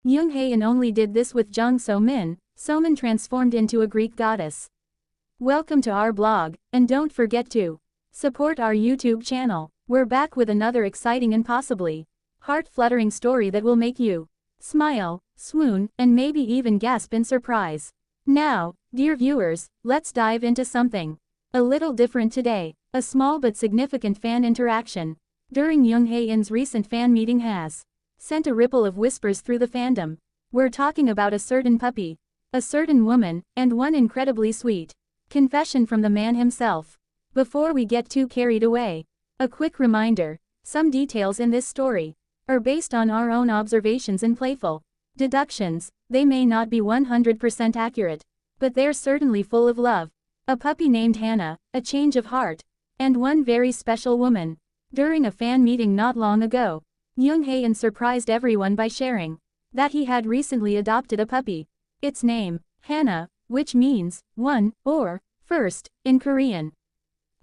Jung Hae-in only did this with Jung Somin. Somin transformed into a Greek goddess. Welcome to our blog, and don't forget to support our YouTube channel. We're back with another exciting and possibly heart-fluttering story that will make you smile, swoon, and maybe even gasp in surprise. Now, dear viewers, let's dive into something a little different today. A small but significant fan interaction during Jung Hae-in's recent fan meeting has sent a ripple of whispers through the fandom. We're talking about a certain puppy, a certain woman, and one incredibly sweet confession from the man himself. Before we get too carried away, a quick reminder: some details in this story are based on our own observations and playful deductions. They may not be 100% accurate, but they're certainly full of love. A puppy named Hannah, a change of heart, and one very special woman. During a fan meeting not long ago, Jung Hae-in surprised everyone by sharing that he had recently adopted a puppy. Its name, Hannah, which means one or first in Korean.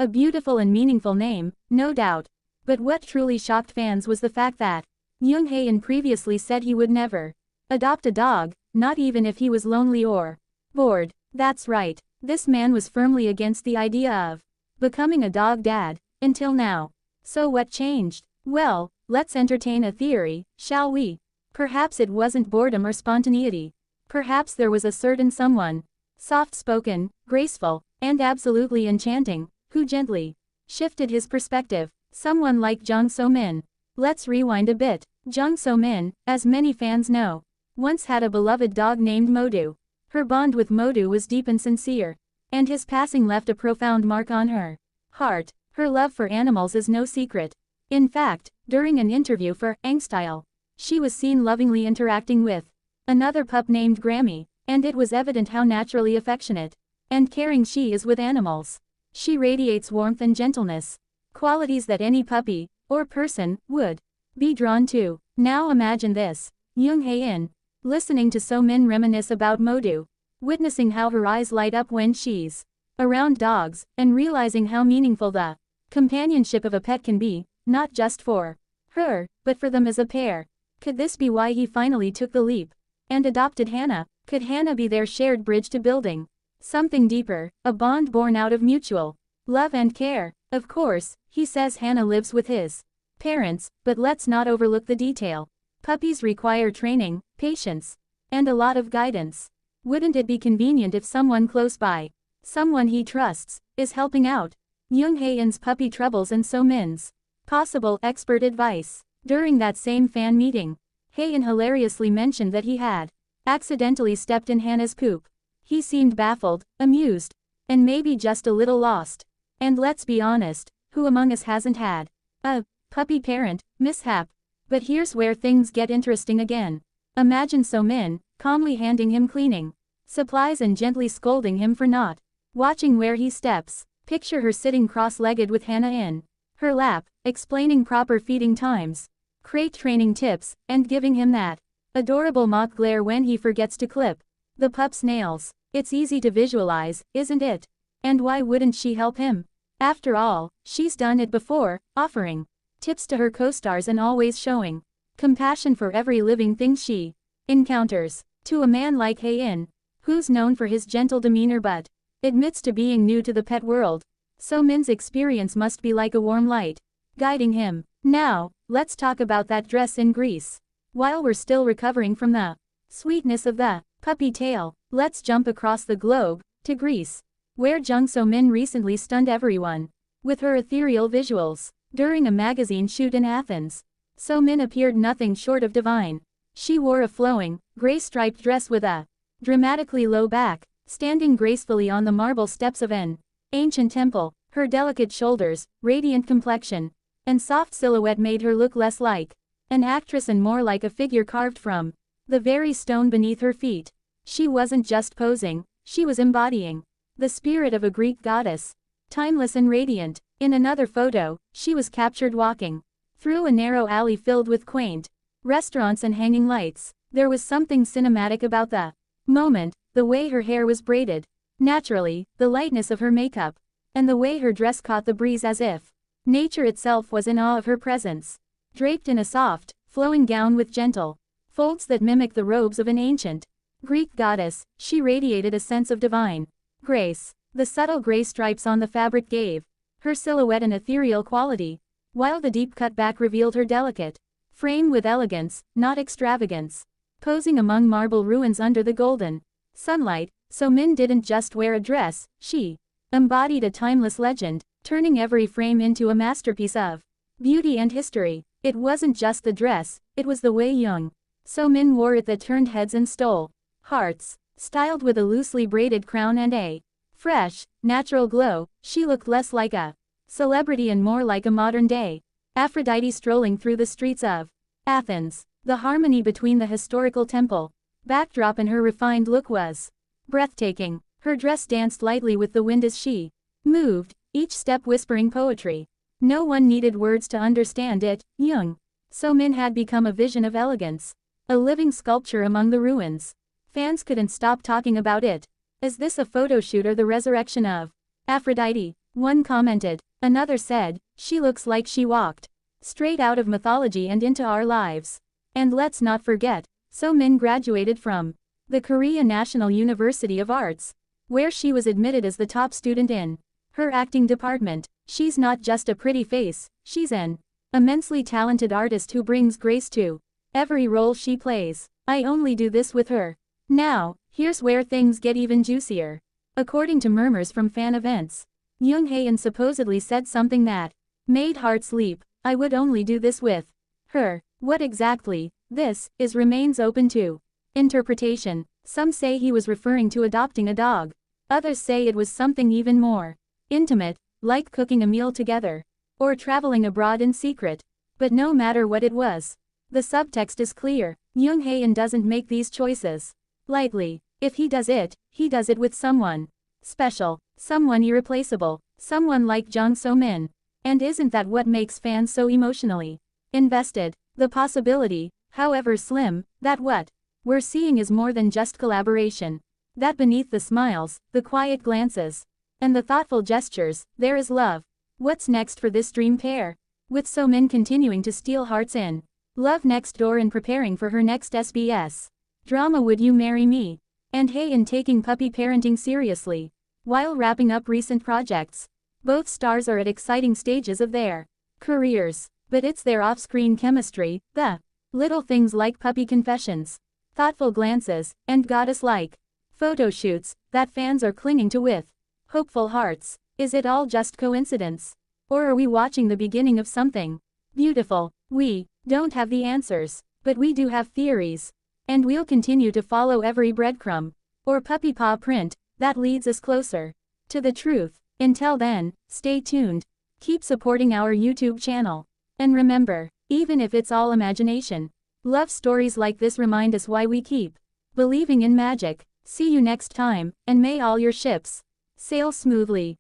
A beautiful and meaningful name, no doubt. But what truly shocked fans was the fact that Jung Hae-in previously said he would never adopt a dog, not even if he was lonely or bored. That's right, this man was firmly against the idea of becoming a dog dad, until now. So what changed? Well, let's entertain a theory, shall we? Perhaps it wasn't boredom or spontaneity. Perhaps there was a certain someone, soft-spoken, graceful, and absolutely enchanting, who gently shifted his perspective. Someone like Jung Somin. Let's rewind a bit. Jung Somin, as many fans know, once had a beloved dog named Modu. Her bond with Modu was deep and sincere, and his passing left a profound mark on her heart. Her love for animals is no secret. In fact, during an interview for Angstyle, she was seen lovingly interacting with another pup named Grammy, and it was evident how naturally affectionate and caring she is with animals. She radiates warmth and gentleness, qualities that any puppy or person would be drawn to. Now imagine this: Jung Hae-in listening to Somin reminisce about Modu, witnessing how her eyes light up when she's around dogs, and realizing how meaningful the companionship of a pet can be, not just for her, but for them as a pair. Could this be why he finally took the leap and adopted Hannah? Could Hannah be their shared bridge to building something deeper, a bond born out of mutual love and care? Of course, he says Hannah lives with his parents, but let's not overlook the detail. Puppies require training, patience, and a lot of guidance. Wouldn't it be convenient if someone close by, someone he trusts, is helping out Jung Hae-in's puppy troubles and Somin's possible expert advice? During that same fan meeting, Hae-in hilariously mentioned that he had accidentally stepped in Hannah's poop. He seemed baffled, amused, and maybe just a little lost. And let's be honest, who among us hasn't had a puppy parent mishap? But here's where things get interesting again. Imagine Somin calmly handing him cleaning supplies and gently scolding him for not watching where he steps. Picture her sitting cross-legged with Hannah in her lap, explaining proper feeding times, crate training tips, and giving him that adorable mock glare when he forgets to clip the pup's nails. It's easy to visualize, isn't it? And why wouldn't she help him? After all, she's done it before, offering tips to her co-stars and always showing compassion for every living thing she encounters. To a man like Hae-in, who's known for his gentle demeanor but admits to being new to the pet world, Somin's experience must be like a warm light, guiding him. Now, let's talk about that dress in Greece. While we're still recovering from the sweetness of the puppy tale, let's jump across the globe to Greece, where Jung Somin recently stunned everyone with her ethereal visuals. During a magazine shoot in Athens, Somin appeared nothing short of divine. She wore a flowing, gray-striped dress with a dramatically low back, standing gracefully on the marble steps of an ancient temple. Her delicate shoulders, radiant complexion, and soft silhouette made her look less like an actress and more like a figure carved from the very stone beneath her feet. She wasn't just posing, she was embodying the spirit of a Greek goddess, timeless and radiant. In another photo, she was captured walking through a narrow alley filled with quaint restaurants and hanging lights. There was something cinematic about the moment, the way her hair was braided naturally, the lightness of her makeup, and the way her dress caught the breeze as if nature itself was in awe of her presence. Draped in a soft, flowing gown with gentle folds that mimic the robes of an ancient Greek goddess. She radiated a sense of divine grace. The subtle gray stripes on the fabric gave her silhouette an ethereal quality, while the deep cut back revealed her delicate frame with elegance, not extravagance. Posing among marble ruins under the golden sunlight, Somin didn't just wear a dress, she embodied a timeless legend, turning every frame into a masterpiece of beauty and history. It wasn't just the dress, it was the way Jung Somin wore it that turned heads and stole hearts. Styled with a loosely braided crown and a fresh, natural glow, she looked less like a celebrity and more like a modern-day Aphrodite strolling through the streets of Athens. The harmony between the historical temple backdrop and her refined look was breathtaking. Her dress danced lightly with the wind as she moved, each step whispering poetry. No one needed words to understand it. Jung Somin had become a vision of elegance, a living sculpture among the ruins. Fans couldn't stop talking about it. Is this a photo shoot or the resurrection of Aphrodite? One commented. Another said, she looks like she walked straight out of mythology and into our lives. And let's not forget, Somin graduated from the Korea National University of Arts, where she was admitted as the top student in her acting department. She's not just a pretty face, she's an immensely talented artist who brings grace to every role she plays. I only do this with her. Now, here's where things get even juicier. According to murmurs from fan events, Hae-in supposedly said something that made hearts leap. I would only do this with her. What exactly this is remains open to interpretation. Some say he was referring to adopting a dog. Others say it was something even more intimate, like cooking a meal together, or traveling abroad in secret. But no matter what it was, the subtext is clear. Hae-in doesn't make these choices lightly. If he does it with someone special, someone irreplaceable, someone like Jung Somin. And isn't that what makes fans so emotionally invested? The possibility, however slim, that what we're seeing is more than just collaboration. That beneath the smiles, the quiet glances, and the thoughtful gestures, there is love. What's next for this dream pair? With Somin continuing to steal hearts in Love Next Door and preparing for her next SBS drama Would You Marry Me? And Hae-in taking puppy parenting seriously, while wrapping up recent projects. Both stars are at exciting stages of their careers, but it's their off-screen chemistry, the little things like puppy confessions, thoughtful glances, and goddess-like photo shoots, that fans are clinging to with hopeful hearts. Is it all just coincidence? Or are we watching the beginning of something beautiful? We don't have the answers, but we do have theories. And we'll continue to follow every breadcrumb, or puppy paw print, that leads us closer to the truth. Until then, stay tuned, keep supporting our YouTube channel. And remember, even if it's all imagination, love stories like this remind us why we keep believing in magic. See you next time, and may all your ships sail smoothly.